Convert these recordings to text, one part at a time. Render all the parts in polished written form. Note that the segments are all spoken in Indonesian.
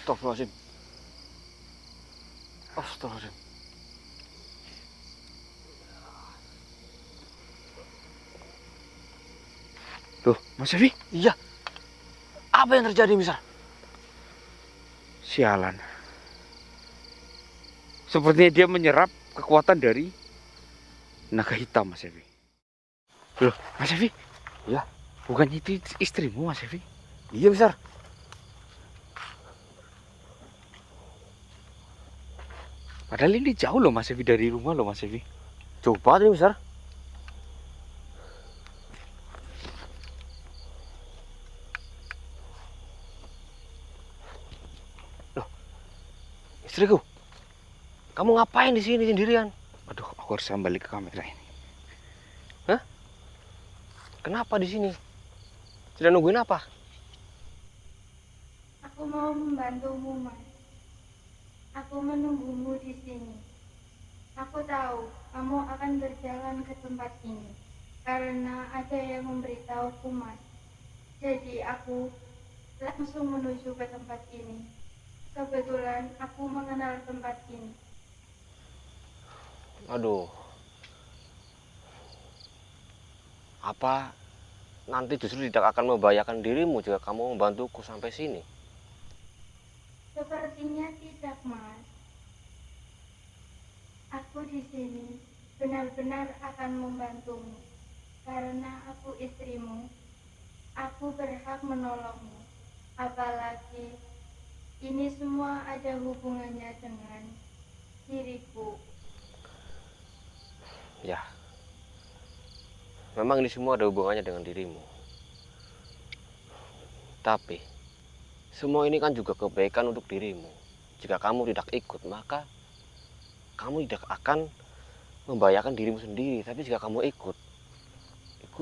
Astagfirullahaladzim. Astagfirullahaladzim. Loh, Mas Evi? Iya. Apa yang terjadi, Misal? Sialan. Sepertinya dia menyerap kekuatan dari naga hitam, Mas Evi. Loh, Mas Evi? Iya. Bukannya itu istrimu, Mas Evi? Iya, Misal. Padahal ini jauh loh, Mas Evi, dari rumah loh, Mas Evi. Coba nih, Misal. Loh, istriku. Kamu ngapain di sini sendirian? Aduh, aku harus kembali ke kamera ini. Hah? Kenapa di sini? Sudah nungguin apa? Aku mau membantumu, Mas. Aku menunggumu di sini. Aku tahu kamu akan berjalan ke tempat ini karena ada yang memberitahuku, Mas. Jadi aku langsung menuju ke tempat ini. Kebetulan aku mengenal tempat ini. Aduh. Apa nanti justru tidak akan membahayakan dirimu jika kamu membantuku sampai sini? Sepertinya tidak, Mas. Aku di sini benar-benar akan membantumu karena aku istrimu. Aku berhak menolongmu. Apalagi ini semua ada hubungannya dengan diriku. Ya. Memang ini semua ada hubungannya dengan dirimu. Tapi semua ini kan juga kebaikan untuk dirimu. Jika kamu tidak ikut, maka kamu tidak akan membahayakan dirimu sendiri. Tapi jika kamu ikut,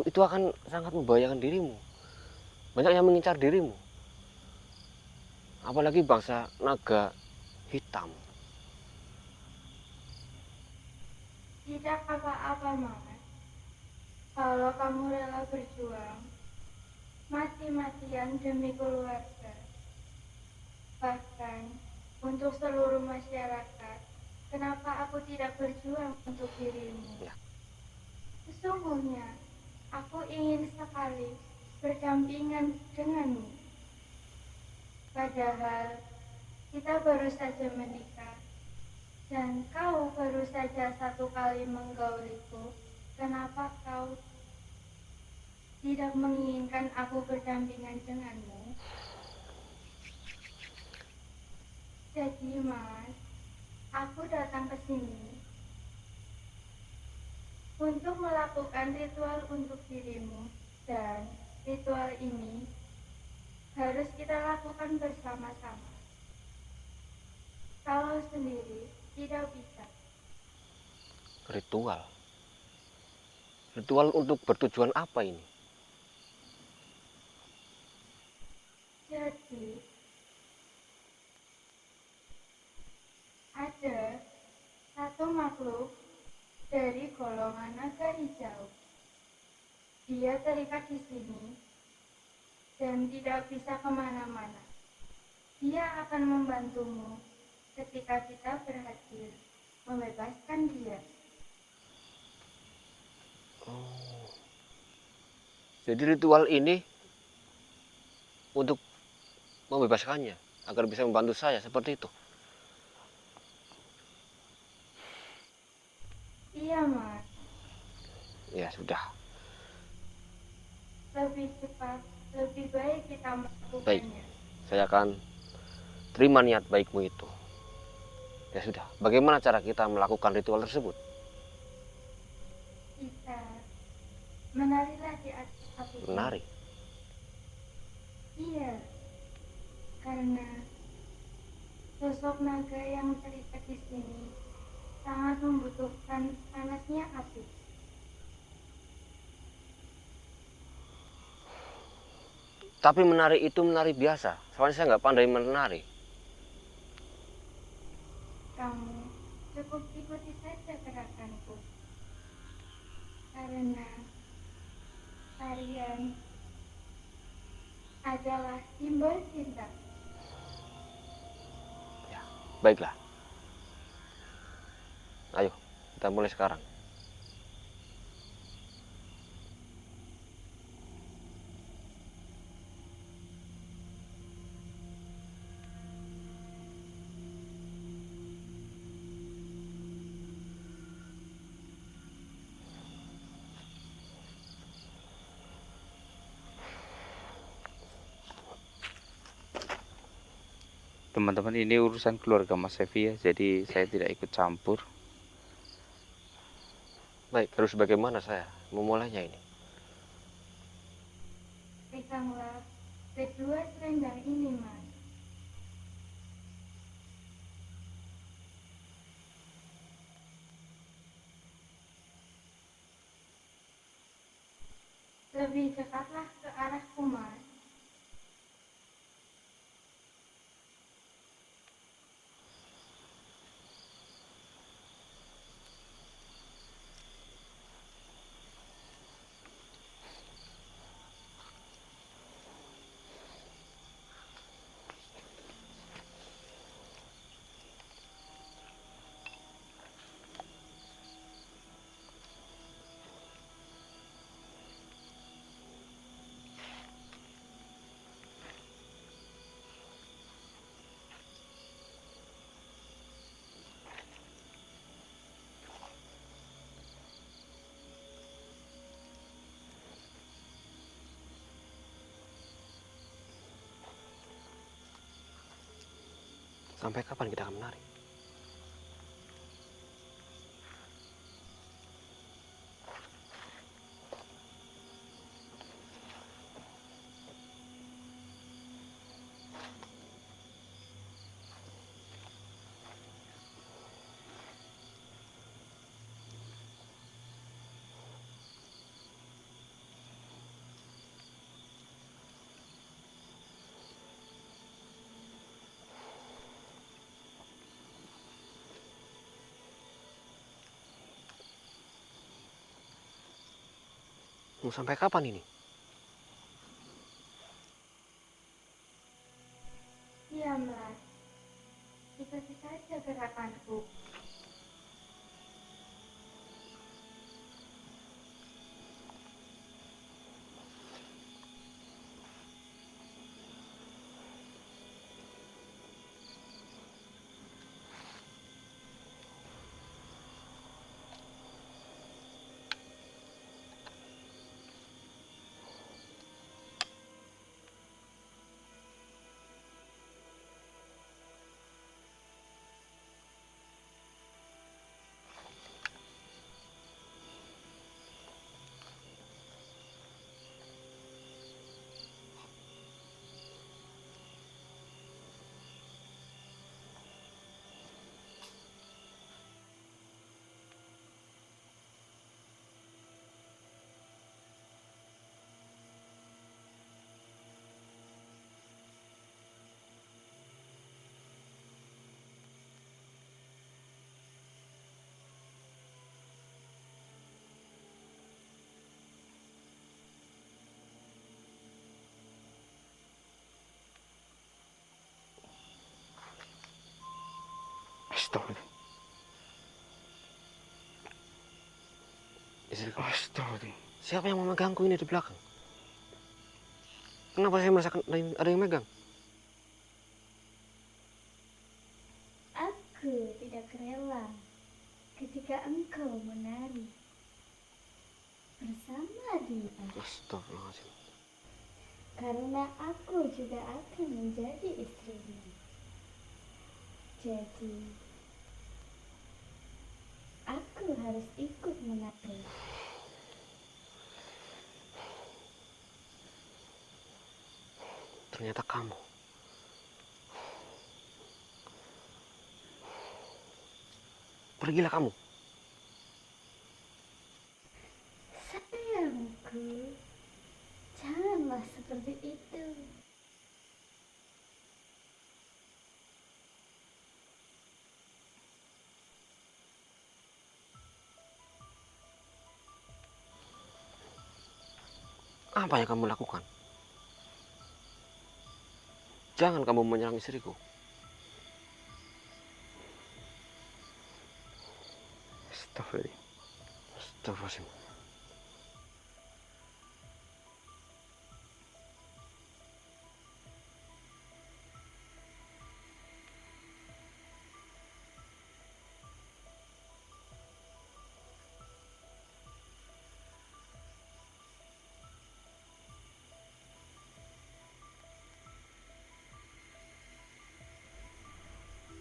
itu akan sangat membahayakan dirimu. Banyak yang mengincar dirimu. Apalagi bangsa naga hitam. Tidak apa-apa, Mas. Kalau kamu rela berjuang, mati-matian demi keluarga, bahkan untuk seluruh masyarakat, kenapa aku tidak berjuang untuk dirimu? Ya. Sesungguhnya, aku ingin sekali berdampingan denganmu. Padahal, kita baru saja menikah, dan kau baru saja 1 kali menggauliku. Kenapa kau tidak menginginkan aku berdampingan denganmu? Jadi, Mas, aku datang ke sini untuk melakukan ritual untuk dirimu, dan ritual ini harus kita lakukan bersama-sama. Kalau sendiri tidak bisa. Ritual. Ritual untuk bertujuan apa ini? Jadi, ada satu makhluk dari golongan naga hijau. Dia terikat di sini dan tidak bisa kemana-mana. Dia akan membantumu ketika kita berhasil membebaskan dia. Oh. Jadi ritual ini untuk membebaskannya agar bisa membantu saya seperti itu. Iya, Mas. Ya sudah. Lebih cepat, lebih baik kita Baik. melakukannya. Saya akan terima niat baikmu itu. Ya sudah. Bagaimana cara kita melakukan ritual tersebut? Kita menarilah di atas api ini. Menari. Iya, karena sosok naga yang terikat di sini sangat membutuhkan panasnya api. Tapi menari itu menari biasa. Soalnya saya nggak pandai menari. Kamu cukup ikuti saja gerakanku. Karena tarian adalah simbol cinta. Baiklah, ayo kita mulai sekarang. Teman-teman, ini urusan keluarga Mas Evi ya, jadi saya tidak ikut campur. Baik, terus bagaimana saya memulainya ini? Peganglah kedua selendang ini, Mas. Lebih dekatlah ke arahku, Mas. Sampai kapan kita akan menari? Mau sampai kapan ini? Diamlah, ikuti saja gerakanku. Astagfirullah. Istriku, Astagfirullah. siapa yang memegangku ini di belakang? Kenapa saya merasakan ada yang megang? Aku tidak rela ketika engkau menari bersama dia, Astagfirullahaladzim. karena aku juga akan menjadi istrimu. Jadi, aku harus ikut menari. Ternyata kamu. Pergilah kamu. Sayangku, janganlah seperti itu. Apa yang kamu lakukan? Jangan kamu menyerang istriku. Astagfirullahaladzim.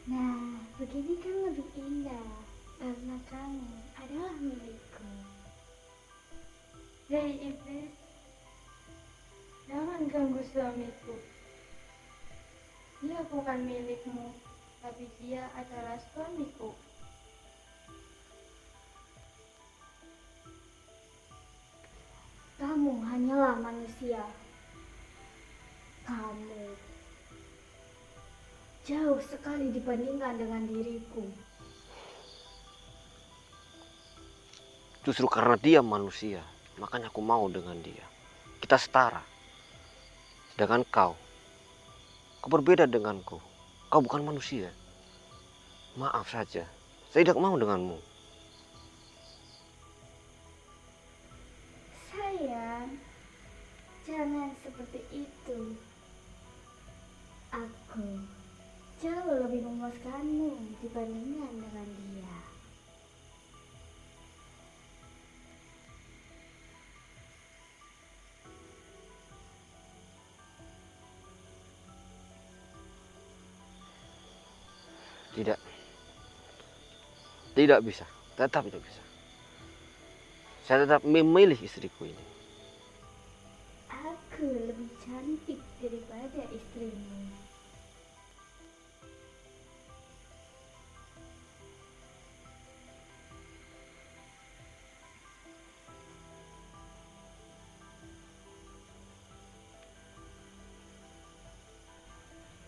Nah, begini kan lebih indah karena kamu adalah milikku. Hei iblis, jangan ganggu suamiku. Dia bukan milikmu, tapi dia adalah suamiku. Kamu hanyalah manusia. Kamu jauh sekali dibandingkan dengan diriku. Justru karena dia manusia, makanya aku mau dengan dia. Kita setara. Sedangkan kau berbeda denganku. Kau bukan manusia. Maaf saja, saya tidak mau denganmu. Sayang, jangan seperti itu. Aku jauh lebih memuaskanmu dibandingkan dengan dia. Tidak. Tidak bisa. Tetap tidak bisa. Saya tetap memilih istriku ini. Aku lebih cantik daripada istrimu.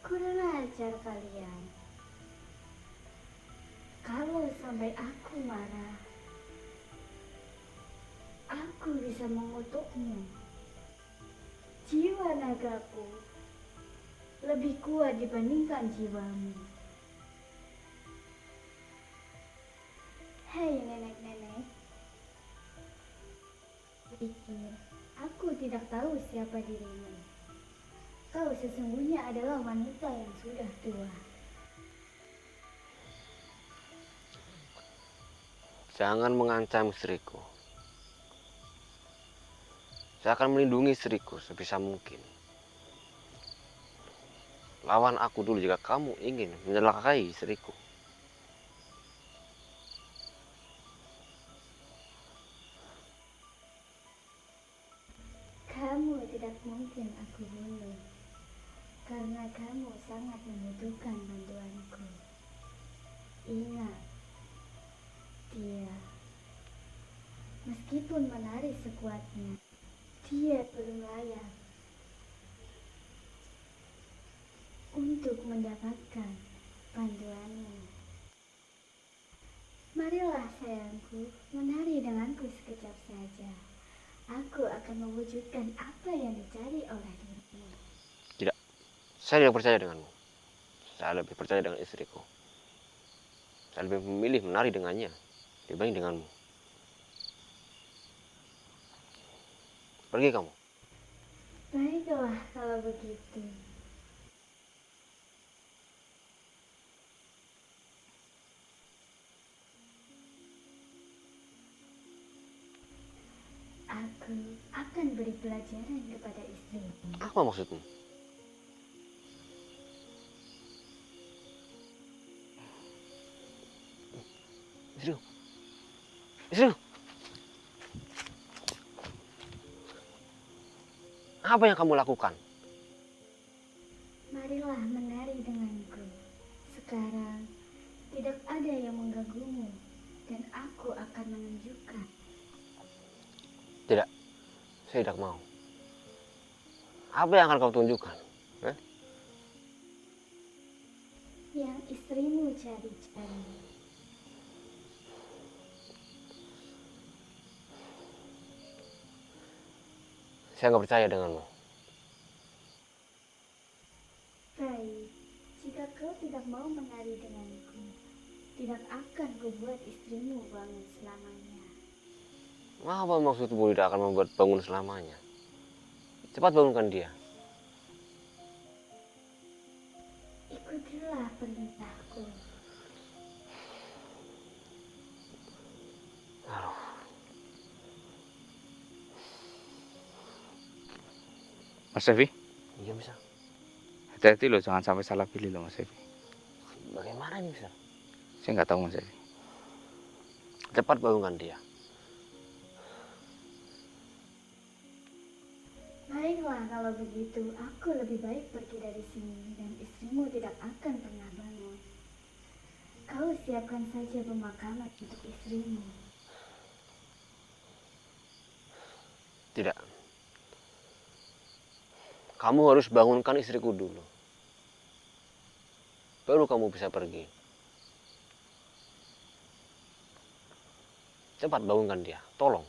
Kurang ajar kalian. Kalau sampai aku marah, aku bisa mengutukmu. Jiwa nagaku lebih kuat dibandingkan jiwamu. Hei nenek-nenek, pikir aku tidak tahu siapa dirimu. Kau sesungguhnya adalah wanita yang sudah tua. Jangan mengancam istriku. Saya akan melindungi istriku sebisa mungkin. Lawan aku dulu jika kamu ingin menyelakai istriku. Kamu tidak mungkin aku bunuh, karena kamu sangat membutuhkan bantuanku. Ingat, dia meskipun menari sekuatnya, dia belum layak untuk mendapatkan bantuanmu. Marilah sayangku, menari denganku sekejap saja. Aku akan mewujudkan apa yang dicari oleh dirimu. Tidak. Saya tidak percaya denganmu. Saya lebih percaya dengan istriku. Saya lebih memilih menari dengannya dibanding denganmu. Pergi kamu. Baiklah kalau begitu. Aku akan beri pelajaran kepada istrimu. Apa maksudmu? Istriku. Istriku. Apa yang kamu lakukan? Marilah menari denganku. Sekarang tidak ada yang mengganggumu dan aku akan menunjukkan. Tidak. Saya tidak mau. Apa yang akan kau tunjukkan? Yang istrimu cari-cari. Saya nggak percaya denganmu. Baik, jika kau tidak mau menari denganku, di tidak akan kubuat istrimu bangun selamanya. Apa maksudmu tidak akan membuat bangun selamanya? Cepat bangunkan dia. Ikutilah perintahku. Mas Evi, Iya bisa. hati-hati loh, jangan sampai salah pilih loh Mas Evi. Bagaimana ini bisa? Saya nggak tahu Mas Evi. Cepat bangunkan dia. Baiklah kalau begitu, aku lebih baik pergi dari sini dan istrimu tidak akan pernah bangun. Kau siapkan saja pemakaman untuk istrimu. Tidak. Kamu harus bangunkan istriku dulu. Baru kamu bisa pergi. Cepat bangunkan dia, tolong.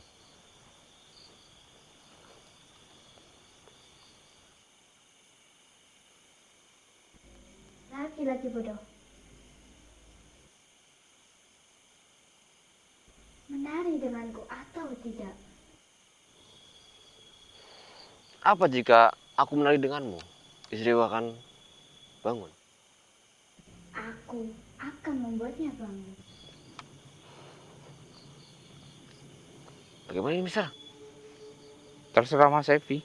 Laki-laki bodoh. Menari denganku atau tidak? Apa jika aku menari denganmu? Istriku akan bangun. Aku akan membuatnya bangun. Bagaimana ini bisa? Terserah Mas Evi.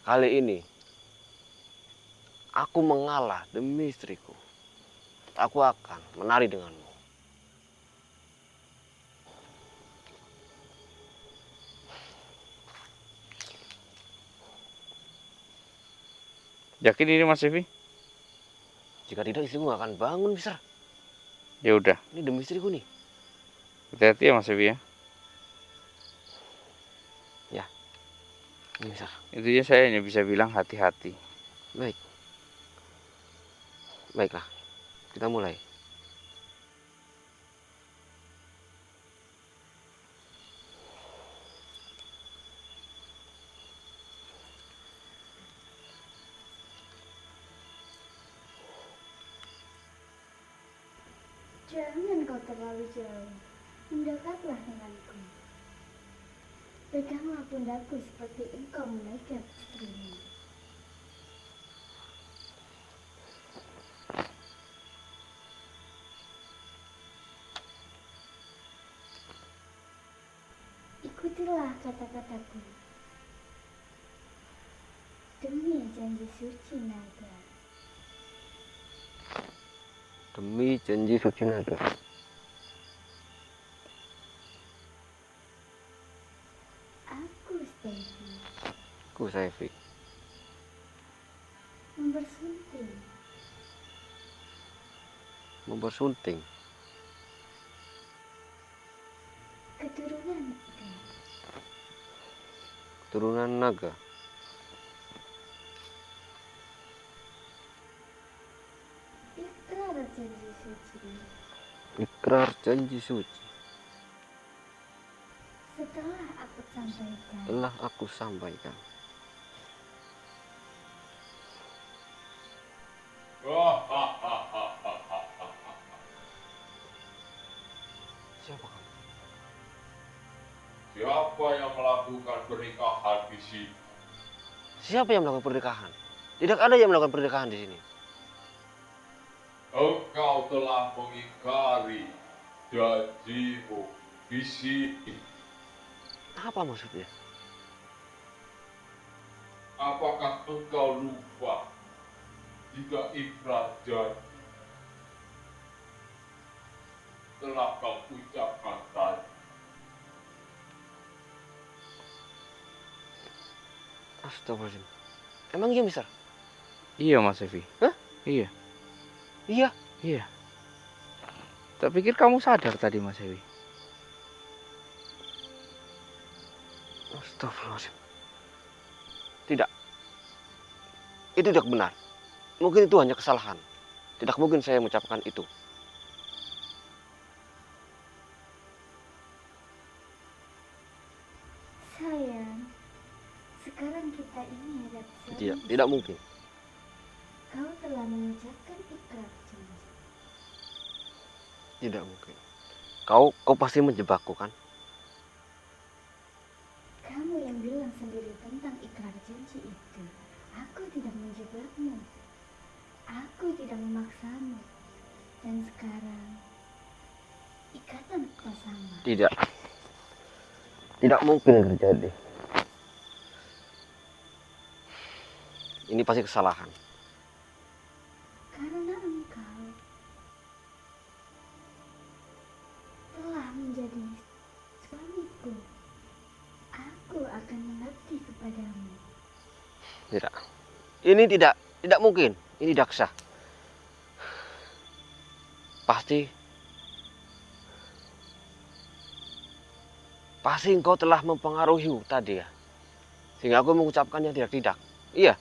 Kali ini aku mengalah demi istriku. Aku akan menari denganmu. Yakin ini Mas Evi? Jika tidak istriku gak akan bangun, bisa. Ya udah, Ini demi istriku nih. hati-hati ya Mas Evi ya. Ini bisa. Intinya saya hanya bisa bilang hati-hati. Baik. Baiklah. Kita mulai. Jangan kau terlalu jauh. Mendekatlah denganku. Peganglah pundakku seperti engkau memegang istrimu. Ikutilah kata-kataku. Demi janji suci naga. Demi janji suci naga. Aku Stevi. Ku Saifik. Membersunting. Mempersunting. Keturunan naga. Turunan naga. Ikrar janji suci. Ikrar janji suci. Setelah aku sampaikan. Telah aku sampaikan. Siapa kamu? Siapa yang melakukan pernikahan di sini? Siapa yang melakukan pernikahan? Tidak ada yang melakukan pernikahan di sini. Engkau telah mengingkari janjimu di sini. Apa maksudnya? Apakah engkau lupa jika ikrar janji telah kau ucapkan tadi? Astagfirullahaladzim. Emang iya, Mister? Iya Mas Evi. Hah? Iya. Iya. Iya. Tak pikir kamu sadar tadi Mas Evi. Astagfirullahaladzim. Tidak. Itu tidak benar. Mungkin itu hanya kesalahan. Tidak mungkin saya mengucapkan itu. Sayang, Tidak mungkin. Kau telah mengucapkan ikrar janji. Tidak mungkin. Kau pasti menjebakku kan? Kamu yang bilang sendiri tentang ikrar janji itu. Aku tidak menjebakmu. Aku tidak memaksamu. Dan sekarang, ikatan kita sama. Tidak. Tidak mungkin terjadi. Ini pasti kesalahan. Karena engkau telah menjadi suamiku. Aku akan mengabdi kepadamu. Tidak. Ini tidak mungkin. Ini tidak sah. Pasti engkau telah mempengaruhi tadi ya. Sehingga aku mengucapkannya tidak. Iya.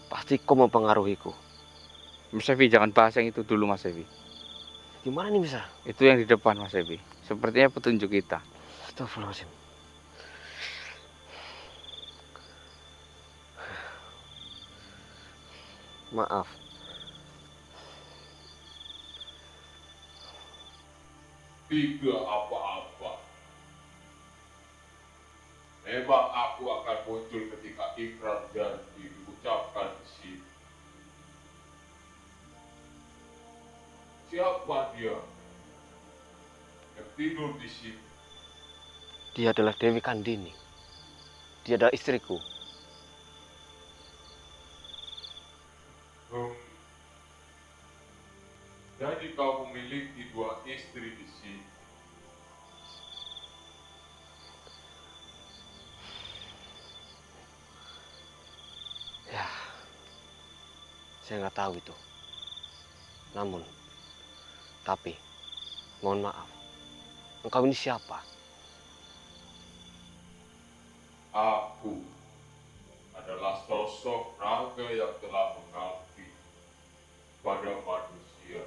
Pasti kau mempengaruhiku. Mas Evi, jangan bahas yang itu dulu Mas Evi. Gimana nih bisa? Itu yang di depan Mas Evi. Sepertinya petunjuk kita. Astagfirullahaladzim. Maaf. Tidak apa-apa. Memang aku akan muncul ketika ikrar janji diucapkan di sini. Siapa dia yang tidur di sini? Dia adalah Dewi Kandini. Dia adalah istriku. Jadi kau memiliki 2 istri di sini. Ya, saya nggak tahu itu. Tapi, mohon maaf. Engkau ini siapa? Aku adalah sosok naga yang telah mengabdi pada manusia.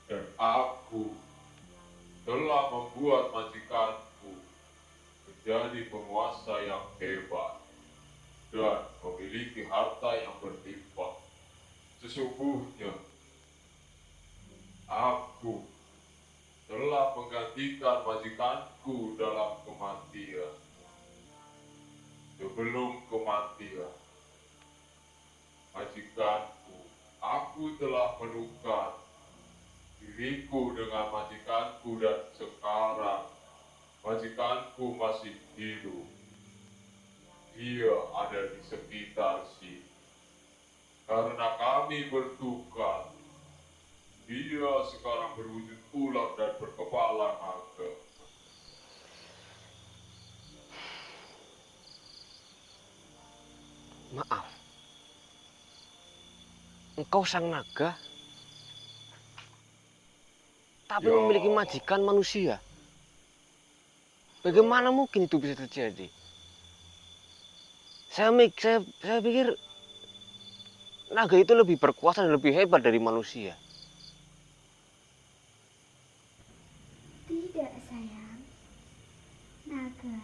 Dan aku telah membuat majikanku menjadi penguasa yang hebat dan memiliki harta yang berlimpah. Sesungguhnya, aku telah menggantikan majikanku dalam kematian. Sebelum kematian, majikanku, aku telah menukar diriku dengan majikanku dan sekarang majikanku masih hidup. Dia ada di sekitar sini. Karena kami bertukar, dia sekarang berwujud ular dan berkepala naga. Maaf. Engkau sang naga, tapi Ya. memiliki majikan manusia. Bagaimana mungkin itu bisa terjadi? Saya pikir naga itu lebih berkuasa dan lebih hebat dari manusia. Tidak sayang. Naga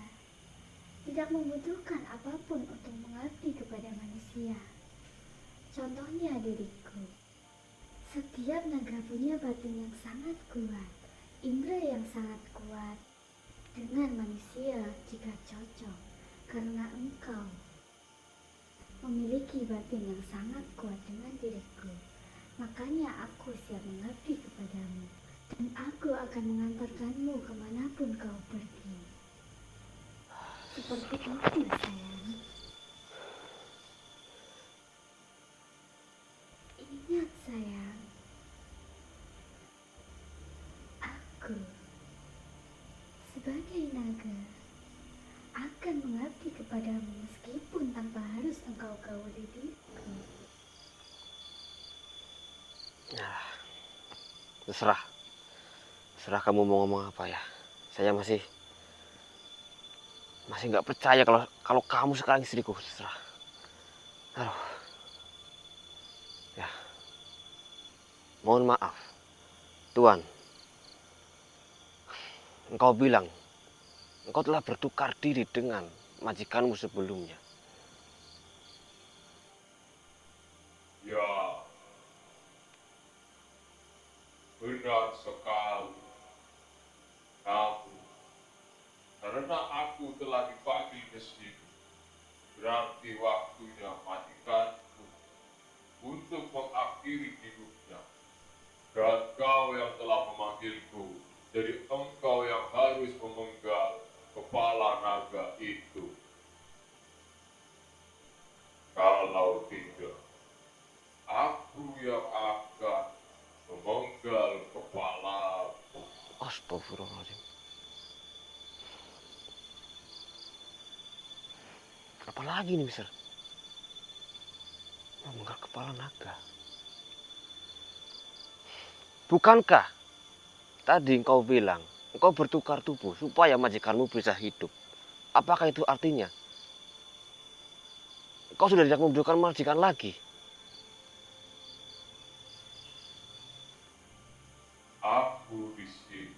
tidak membutuhkan apapun untuk mengabdi kepada manusia. Contohnya diriku. Setiap naga punya batin yang sangat kuat, indera yang sangat kuat dengan manusia jika cocok, karena engkau memiliki batin yang sangat kuat dengan diriku. Makanya aku siap mengabdi kepadamu, dan aku akan mengantarkanmu kemanapun kau pergi. Seperti itu sayang. Ingat sayang, aku sebagai naga akan mengabdi kepadamu meskipun tanpa harus engkau gauli diriku. Nah, terserah kamu mau ngomong apa ya. Saya masih nggak percaya kalau kamu sekarang istriku. Terserah. Aduh. Ya. Mohon maaf, Tuan. Engkau bilang engkau telah bertukar diri dengan majikanmu sebelumnya. Ya, benar sekali. Namun, karena aku telah dipanggil ke sini, berarti waktunya majikanku untuk mengakhiri hidupnya. Dan kau yang telah memanggilku, jadi engkau yang harus memenggal kepala naga itu. Kalau tidak, aku yang akan memenggal kepalamu. Astagfirullahaladzim. Apa lagi nih, Mister? Memenggal kepala naga. Bukankah tadi engkau bilang engkau bertukar tubuh supaya majikanmu bisa hidup? Apakah itu artinya engkau sudah tidak membutuhkan majikan lagi? Aku di sini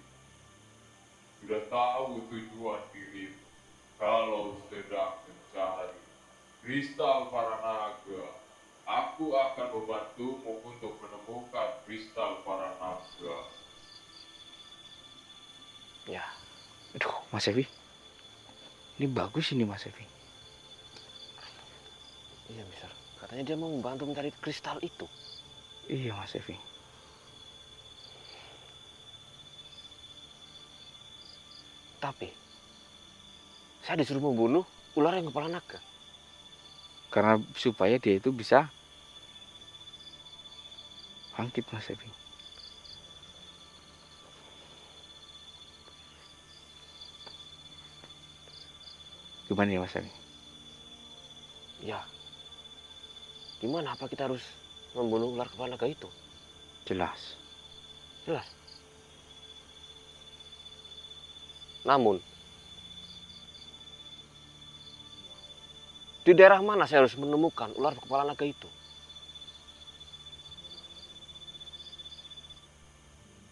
sudah tahu tujuan dirimu. Kalau sedang mencari kristal para naga, aku akan membantumu untuk menemukan kristal para naga. Ya, Aduh, Mas Evi. Ini bagus ini Mas Evi. iya, Mister. Katanya dia mau membantu mencari kristal itu. Iya Mas Evi. Tapi saya disuruh membunuh ular yang kepala naga. Karena supaya dia itu bisa bangkit Mas Evi. Gimana ya Mas Evi? Ya, gimana? Apa kita harus membunuh ular kepala naga itu? Jelas. Jelas. Namun, di daerah mana saya harus menemukan ular kepala naga itu?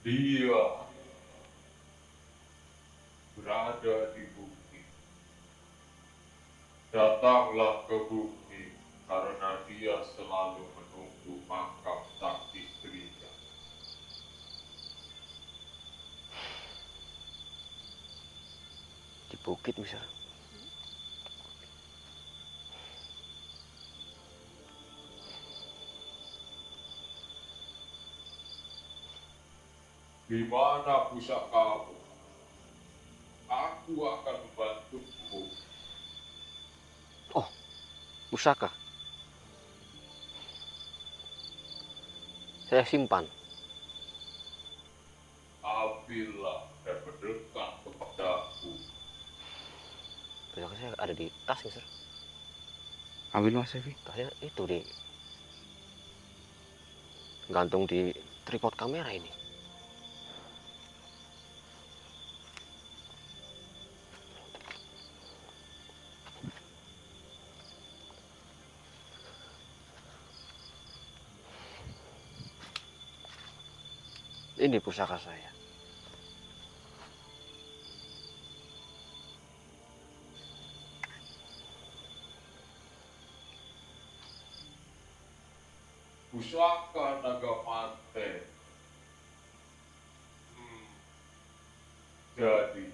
Dia berada di bumi. Datanglah ke bumi karena dia selalu menunggu makam sang istrinya. Di bukit, Mister. Di mana pusakamu? Aku akan membantumu. Oh, pusaka. Saya simpan. Ambillah dan mendekat kepadaku. Pusaka saya ada di tas, Mister. Ambil Mas Evi. Tasnya itu di gantung di tripod kamera ini. Ini pusaka saya. Pusaka naga manten. Jadi,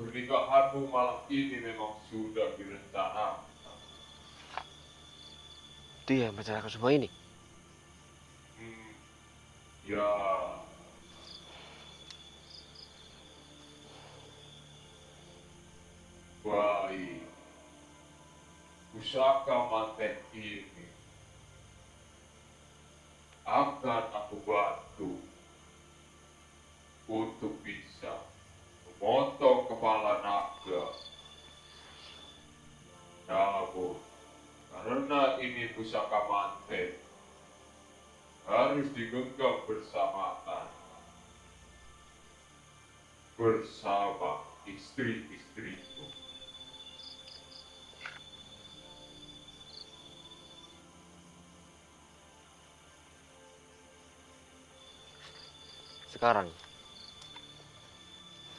pernikahanmu malam ini memang sudah direncanakan. Dia yang menceritakan semua ini. Ya, baik. Pusaka manten ini akan aku bantu untuk bisa memotong kepala naga. Namun, karena ini pusaka manten, harus digenggam bersamaan bersama istri-istriku. Sekarang,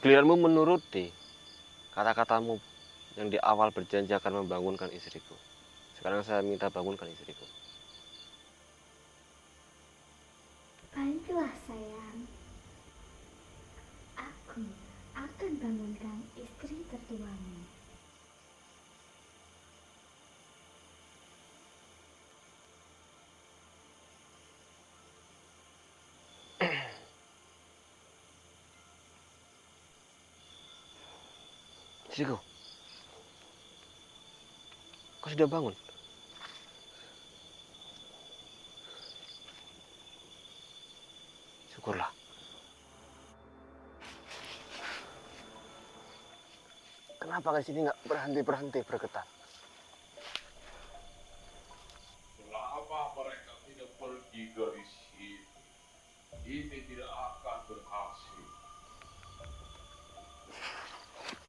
Giliranmu menuruti kata-katamu yang di awal berjanji akan membangunkan istriku. Sekarang saya minta bangunkan istriku. Baiklah sayang, aku akan bangunkan istri tertuamu. Istriku, kau sudah bangun? Syukurlah. Kenapa di sini nggak berhenti bergetar?